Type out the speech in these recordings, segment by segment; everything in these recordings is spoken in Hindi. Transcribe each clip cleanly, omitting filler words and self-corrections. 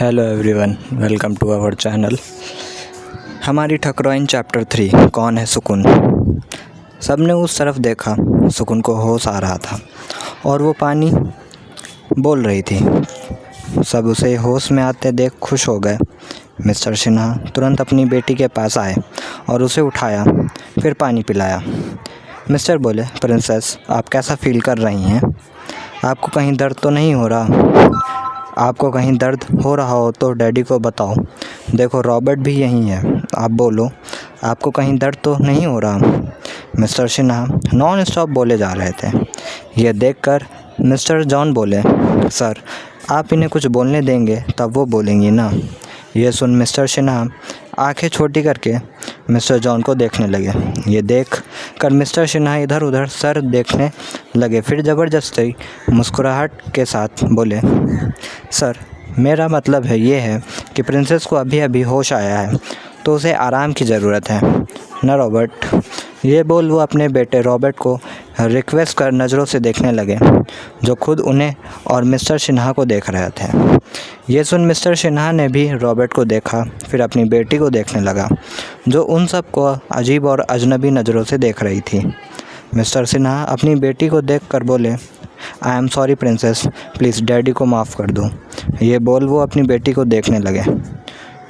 Hello everyone, welcome to our channel. हमारी ठकुराइन चैप्टर 3 कौन है सुकून। सबने उस तरफ देखा। सुकून को होश आ रहा था और वो पानी बोल रही थी। सब उसे होश में आते देख खुश हो गए। मिस्टर सिन्हा तुरंत अपनी बेटी के पास आए और उसे उठाया, फिर पानी पिलाया। मिस्टर बोले, प्रिंसेस आप कैसा फील कर रही हैं? आपको कहीं दर्द तो नहीं हो रहा? आपको कहीं दर्द हो रहा हो तो डैडी को बताओ। देखो रॉबर्ट भी यहीं है, आप बोलो आपको कहीं दर्द तो नहीं हो रहा? मिस्टर सिन्हा नॉन स्टॉप बोले जा रहे थे। यह देखकर मिस्टर जॉन बोले, सर आप इन्हें कुछ बोलने देंगे तब वो बोलेंगी ना। यह सुन मिस्टर सिन्हा आंखें छोटी करके मिस्टर जॉन को देखने लगे। ये देख कर मिस्टर सिन्हा इधर उधर सर देखने लगे, फिर ज़बरदस्ती मुस्कुराहट के साथ बोले, सर मेरा मतलब है ये है कि प्रिंसेस को अभी अभी होश आया है तो उसे आराम की ज़रूरत है ना रॉबर्ट। ये बोल वो अपने बेटे रॉबर्ट को रिक्वेस्ट कर नज़रों से देखने लगे, जो खुद उन्हें और मिस्टर सिन्हा को देख रहे थे। ये सुन मिस्टर सिन्हा ने भी रॉबर्ट को देखा, फिर अपनी बेटी को देखने लगा, जो उन सब को अजीब और अजनबी नज़रों से देख रही थी। मिस्टर सिन्हा अपनी बेटी को देख कर बोले, I am sorry princess, please daddy को माफ़ कर दो। ये बोल वो अपनी बेटी को देखने लगे,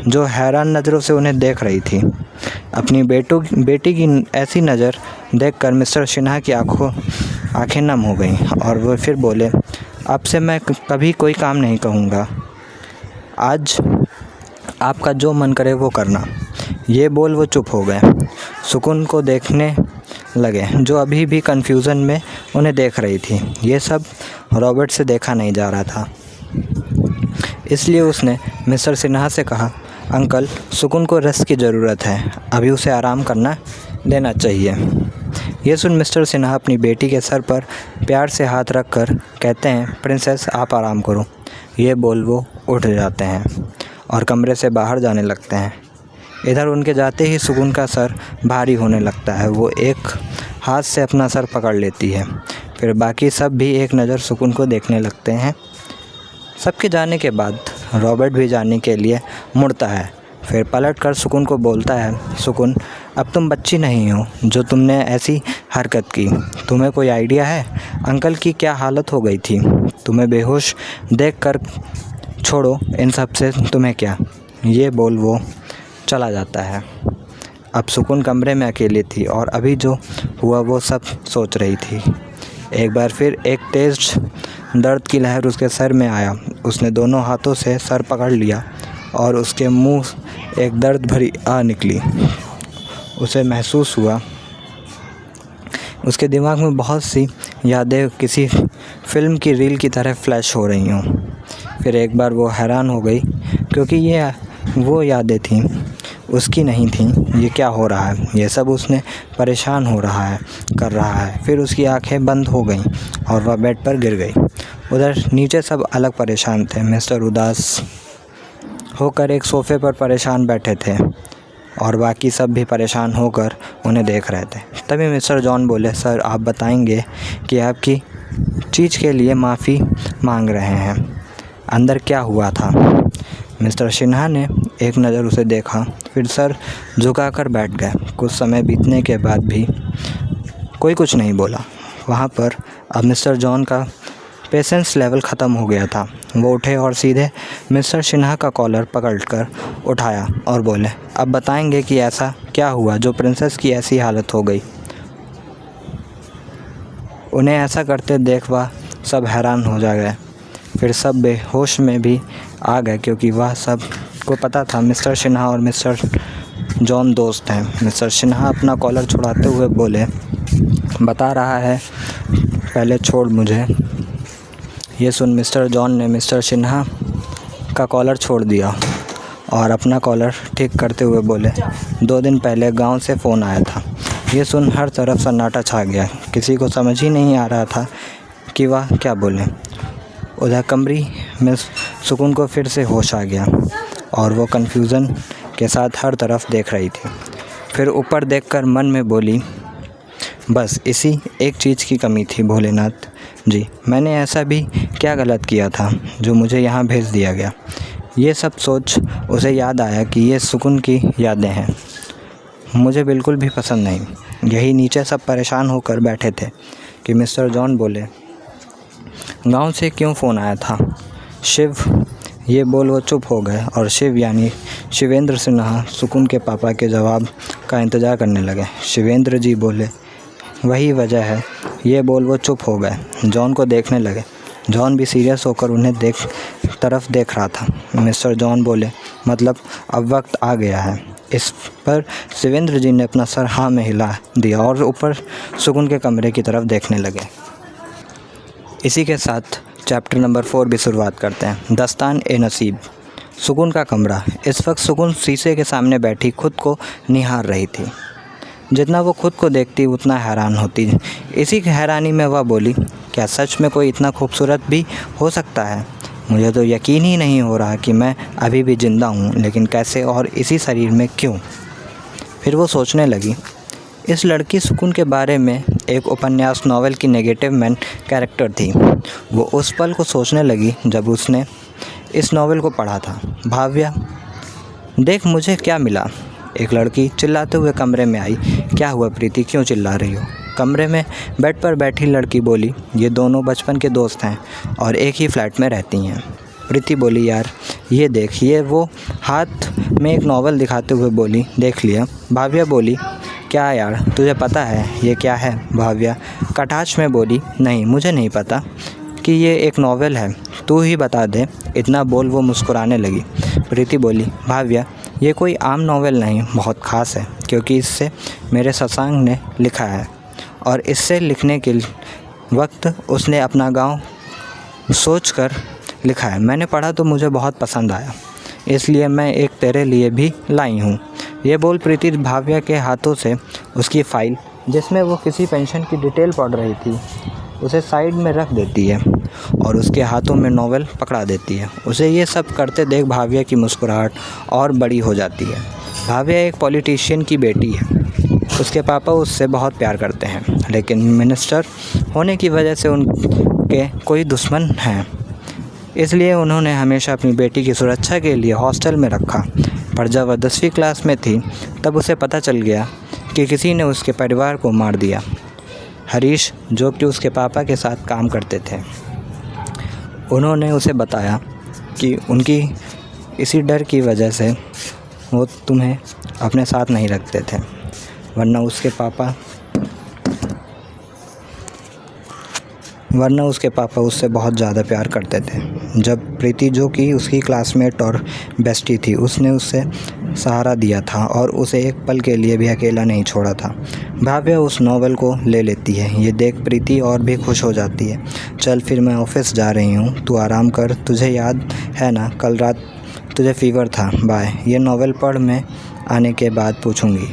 जो हैरान नज़रों से उन्हें देख रही थी। अपनी बेटी की ऐसी नज़र देखकर मिस्टर सिन्हा की आंखें नम हो गईं और वो फिर बोले, अब से मैं कभी कोई काम नहीं कहूँगा, आज आपका जो मन करे वो करना। ये बोल वो चुप हो गए। सुकून को देखने लगे, जो अभी भी कन्फ्यूज़न में उन्हें देख रही थी। ये सब रॉबर्ट से देखा नहीं जा रहा था, इसलिए उसने मिस्टर सिन्हा से कहा, अंकल सुकून को रेस्ट की ज़रूरत है, अभी उसे आराम करना देना चाहिए। ये सुन मिस्टर सिन्हा अपनी बेटी के सर पर प्यार से हाथ रख कर कहते हैं, प्रिंसेस आप आराम करो। ये बोल वो उठ जाते हैं और कमरे से बाहर जाने लगते हैं। इधर उनके जाते ही सुकून का सर भारी होने लगता है। वो एक हाथ से अपना सर पकड़ लेती है, फिर बाकी सब भी एक नज़र सुकून को देखने लगते हैं। सबके जाने के बाद रॉबर्ट भी जाने के लिए मुड़ता है, फिर पलट कर सुकून को बोलता है, सुकून अब तुम बच्ची नहीं हो जो तुमने ऐसी हरकत की। तुम्हें कोई आइडिया है अंकल की क्या हालत हो गई थी? तुम्हें बेहोश देख कर छोड़ो इन सब से तुम्हें क्या। ये बोल वो चला जाता है। अब सुकून कमरे में अकेली थी और अभी जो हुआ वो सब सोच रही थी। एक बार फिर एक तेज़ दर्द की लहर उसके सर में आया। उसने दोनों हाथों से सर पकड़ लिया और उसके मुंह एक दर्द भरी आह निकली। उसे महसूस हुआ उसके दिमाग में बहुत सी यादें किसी फिल्म की रील की तरह फ्लैश हो रही हों। फिर एक बार वो हैरान हो गई, क्योंकि वो यादें थीं उसकी नहीं थीं। ये क्या हो रहा है? ये सब उसने परेशान हो रहा है कर रहा है। फिर उसकी आंखें बंद हो गईं और वह बेड पर गिर गई। उधर नीचे सब अलग परेशान थे। मिस्टर उदास होकर एक सोफ़े पर परेशान बैठे थे और बाकी सब भी परेशान होकर उन्हें देख रहे थे। तभी मिस्टर जॉन बोले, सर आप बताएंगे कि आपकी चीज़ के लिए माफ़ी मांग रहे हैं, अंदर क्या हुआ था? मिस्टर सिन्हा ने एक नज़र उसे देखा, फिर सर झुकाकर बैठ गए। कुछ समय बीतने के बाद भी कोई कुछ नहीं बोला। वहाँ पर अब मिस्टर जॉन का पेशेंस लेवल ख़त्म हो गया था। वो उठे और सीधे मिस्टर सिन्हा का कॉलर पकड़कर उठाया और बोले, अब बताएंगे कि ऐसा क्या हुआ जो प्रिंसेस की ऐसी हालत हो गई? उन्हें ऐसा करते देख वह सब हैरान हो जा गए। फिर सब बेहोश में भी आ गए, क्योंकि वह सब को पता था मिस्टर सिन्हा और मिस्टर जॉन दोस्त हैं। मिस्टर सिन्हा अपना कॉलर छुड़ाते हुए बोले, बता रहा है पहले छोड़ मुझे। ये सुन मिस्टर जॉन ने मिस्टर सिन्हा का कॉलर छोड़ दिया और अपना कॉलर ठीक करते हुए बोले, 2 दिन पहले गांव से फ़ोन आया था। ये सुन हर तरफ सन्नाटा छा गया। किसी को समझ ही नहीं आ रहा था कि वह क्या बोले। उधर कमरे में सुकून को फिर से होश आ गया और वो कन्फ्यूज़न के साथ हर तरफ देख रही थी। फिर ऊपर देखकर मन में बोली, बस इसी एक चीज़ की कमी थी भोलेनाथ जी, मैंने ऐसा भी क्या गलत किया था जो मुझे यहाँ भेज दिया गया। ये सब सोच उसे याद आया कि ये सुकून की यादें हैं, मुझे बिल्कुल भी पसंद नहीं। यही नीचे सब परेशान होकर बैठे थे कि मिस्टर जॉन बोले, गांव से क्यों फ़ोन आया था शिव? ये बोल वो चुप हो गए और शिव यानी शिवेंद्र सिन्हा सुकून के पापा के जवाब का इंतज़ार करने लगे। शिवेंद्र जी बोले, वही वजह है। ये बोल वो चुप हो गए, जॉन को देखने लगे। जॉन भी सीरियस होकर उन्हें तरफ देख रहा था। मिस्टर जॉन बोले, मतलब अब वक्त आ गया है। इस पर शिवेंद्र जी ने अपना सर हाँ में हिला दिया और ऊपर सुकून के कमरे की तरफ देखने लगे। इसी के साथ चैप्टर नंबर 4 भी शुरुआत करते हैं। दस्तान ए नसीब। सुकून का कमरा। इस वक्त सुकून शीशे के सामने बैठी खुद को निहार रही थी। जितना वो खुद को देखती उतना हैरान होती। इसी की हैरानी में वह बोली, क्या सच में कोई इतना खूबसूरत भी हो सकता है? मुझे तो यकीन ही नहीं हो रहा कि मैं अभी भी ज़िंदा हूँ, लेकिन कैसे और इसी शरीर में क्यों? फिर वो सोचने लगी। इस लड़की सुकून के बारे में एक उपन्यास नॉवेल की नेगेटिव मैन कैरेक्टर थी। वो उस पल को सोचने लगी जब उसने इस नॉवेल को पढ़ा था। भाव्या, देख मुझे क्या मिला। एक लड़की चिल्लाते हुए कमरे में आई। क्या हुआ प्रीति, क्यों चिल्ला रही हो? कमरे में बेड पर बैठी लड़की बोली, ये दोनों बचपन के दोस्त हैं और एक ही फ्लैट में रहती हैं। प्रीति बोली, यार ये देख। ये वो हाथ में एक नॉवल दिखाते हुए बोली, देख लिया? भाव्या बोली, क्या यार तुझे पता है ये क्या है? भाव्या कटाक्ष में बोली, नहीं मुझे नहीं पता कि ये एक नॉवेल है, तू ही बता दे। इतना बोल वो मुस्कुराने लगी। प्रीति बोली, भाव्या ये कोई आम नॉवेल नहीं, बहुत ख़ास है क्योंकि इससे मेरे शशांक ने लिखा है और इससे लिखने के वक्त उसने अपना गांव सोचकर लिखा है। मैंने पढ़ा तो मुझे बहुत पसंद आया, इसलिए मैं एक तेरे लिए भी लाई हूँ। ये बोल प्रीति भाव्या के हाथों से उसकी फ़ाइल जिसमें वो किसी पेंशन की डिटेल पढ़ रही थी उसे साइड में रख देती है और उसके हाथों में नॉवेल पकड़ा देती है। उसे ये सब करते देख भाव्या की मुस्कुराहट और बड़ी हो जाती है। भाव्या एक पॉलिटिशियन की बेटी है। उसके पापा उससे बहुत प्यार करते हैं, लेकिन मिनिस्टर होने की वजह से उनके कोई दुश्मन हैं, इसलिए उन्होंने हमेशा अपनी बेटी की सुरक्षा के लिए हॉस्टल में रखा। पर जब वह 10वीं क्लास में थी तब उसे पता चल गया कि किसी ने उसके परिवार को मार दिया। हरीश, जो कि उसके पापा के साथ काम करते थे, उन्होंने उसे बताया कि उनकी इसी डर की वजह से वो तुम्हें अपने साथ नहीं रखते थे, वरना उसके पापा उससे बहुत ज़्यादा प्यार करते थे। जब प्रीति, जो कि उसकी क्लासमेट और बेस्टी थी, उसने उसे सहारा दिया था और उसे एक पल के लिए भी अकेला नहीं छोड़ा था। भाव्या उस नॉवेल को ले लेती है। ये देख प्रीति और भी खुश हो जाती है। चल फिर मैं ऑफिस जा रही हूँ, तू आराम कर। तुझे याद है ना कल रात तुझे फीवर था? बाय। ये नॉवेल पढ़, मैं आने के बाद पूछूँगी।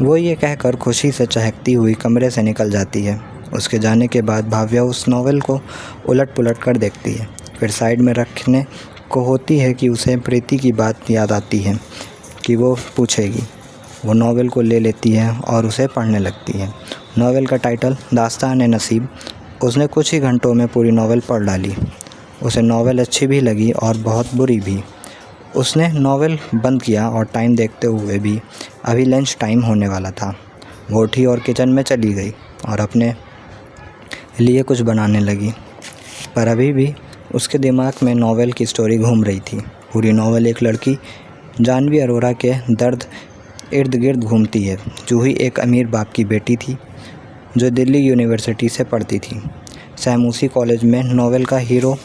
वो ये कहकर खुशी से चहकती हुई कमरे से निकल जाती है। उसके जाने के बाद भाव्या उस नॉवेल को उलट पुलट कर देखती है, फिर साइड में रखने को होती है कि उसे प्रीति की बात याद आती है कि वो पूछेगी। वो नॉवेल को ले लेती है और उसे पढ़ने लगती है। नॉवेल का टाइटल दास्तान ए नसीब। उसने कुछ ही घंटों में पूरी नॉवेल पढ़ डाली। उसे नॉवेल अच्छी भी लगी और बहुत बुरी भी। उसने नॉवेल बंद किया और टाइम देखते हुए भी अभी लंच टाइम होने वाला था। वो उठी और किचन में चली गई और अपने लिए कुछ बनाने लगी, पर अभी भी उसके दिमाग में नॉवेल की स्टोरी घूम रही थी। पूरी नॉवेल एक लड़की जानवी अरोरा के दर्द इर्द गिर्द घूमती है। जूही एक अमीर बाप की बेटी थी जो दिल्ली यूनिवर्सिटी से पढ़ती थी। सैम उसी कॉलेज में नॉवेल का हीरो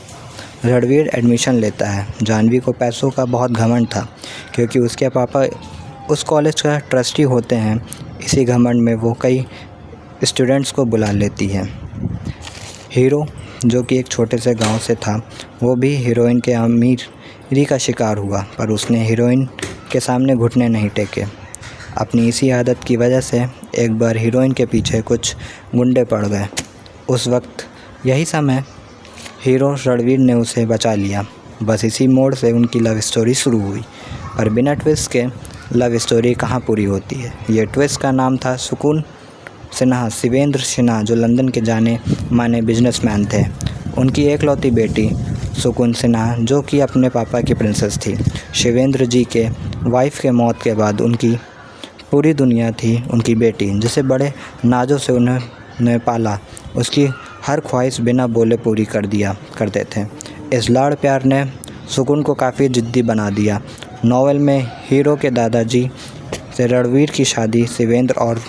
रणवीर एडमिशन लेता है। जानवी को पैसों का बहुत घमंड था क्योंकि उसके पापा उस कॉलेज का ट्रस्टी होते हैं। इसी घमंड में वो कई स्टूडेंट्स को बुला लेती है। हीरो, जो कि एक छोटे से गांव से था, वो भी हीरोइन के अमीरी का शिकार हुआ, पर उसने हीरोइन के सामने घुटने नहीं टेके। अपनी इसी आदत की वजह से एक बार हीरोइन के पीछे कुछ गुंडे पड़ गए। उस वक्त यही समय हीरो रणवीर ने उसे बचा लिया। बस इसी मोड़ से उनकी लव स्टोरी शुरू हुई, पर बिना ट्विस्ट के लव स्टोरी कहाँ पूरी होती है। ये ट्विस्ट का नाम था सुकून सिन्हा, शिवेंद्र सिन्हा, जो लंदन के जाने माने बिजनेसमैन थे। उनकी एकलौती बेटी सुकुन सिन्हा, जो कि अपने पापा की प्रिंसेस थी। शिवेंद्र जी के वाइफ के मौत के बाद उनकी पूरी दुनिया थी उनकी बेटी, जिसे बड़े नाज़ों से उन्होंने पाला। उसकी हर ख्वाहिश बिना बोले पूरी करते थे। इस लाड़ प्यार ने सुकुन को काफ़ी ज़िद्दी बना दिया। नॉवेल में हीरो के दादाजी से रणवीर की शादी शिवेंद्र और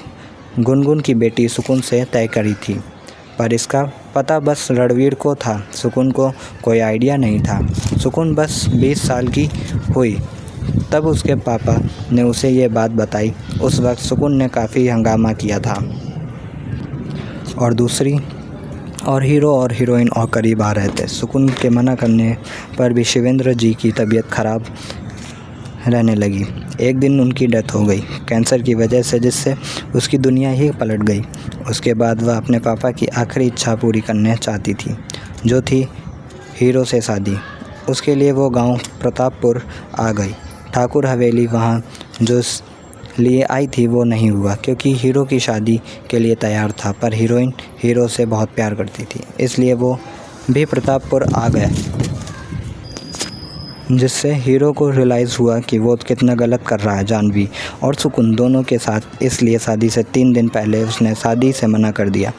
गुनगुन की बेटी सुकुन से तय करी थी, पर इसका पता बस रणवीर को था। सुकुन को कोई आइडिया नहीं था। सुकुन बस 20 साल की हुई तब उसके पापा ने उसे ये बात बताई। उस वक्त सुकुन ने काफ़ी हंगामा किया था और हीरो और हीरोइन और करीब आ रहे थे। सुकुन के मना करने पर भी शिवेंद्र जी की तबीयत खराब रहने लगी। एक दिन उनकी डेथ हो गई कैंसर की वजह से, जिससे उसकी दुनिया ही पलट गई। उसके बाद वह अपने पापा की आखिरी इच्छा पूरी करना चाहती थी, जो थी हीरो से शादी। उसके लिए वो गांव प्रतापपुर आ गई। ठाकुर हवेली वहाँ जो लिए आई थी वो नहीं हुआ, क्योंकि हीरो की शादी के लिए तैयार था, पर हीरोइन हीरो से बहुत प्यार करती थी, इसलिए वो भी प्रतापपुर आ गए। जिससे हीरो को रियलाइज़ हुआ कि वो कितना गलत कर रहा है। जानवी और सुकुन दोनों के साथ, इसलिए शादी से 3 दिन पहले उसने शादी से मना कर दिया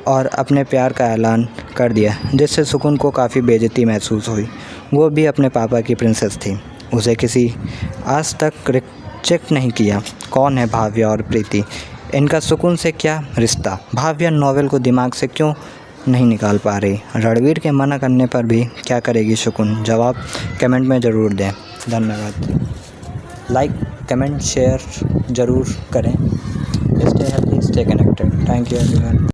और अपने प्यार का ऐलान कर दिया, जिससे सुकुन को काफ़ी बेइज्जती महसूस हुई। वो भी अपने पापा की प्रिंसेस थी। उसे किसी आज तक चेक नहीं किया कौन है भाव्या और प्रीति, इनका सुकुन से क्या रिश्ता। भाव्या नॉवेल को दिमाग से क्यों नहीं निकाल पा रही। रणवीर के मना करने पर भी क्या करेगी सुकुन। जवाब कमेंट में ज़रूर दें। धन्यवाद। लाइक कमेंट शेयर ज़रूर करें। Stay healthy, stay connected. Thank you everyone.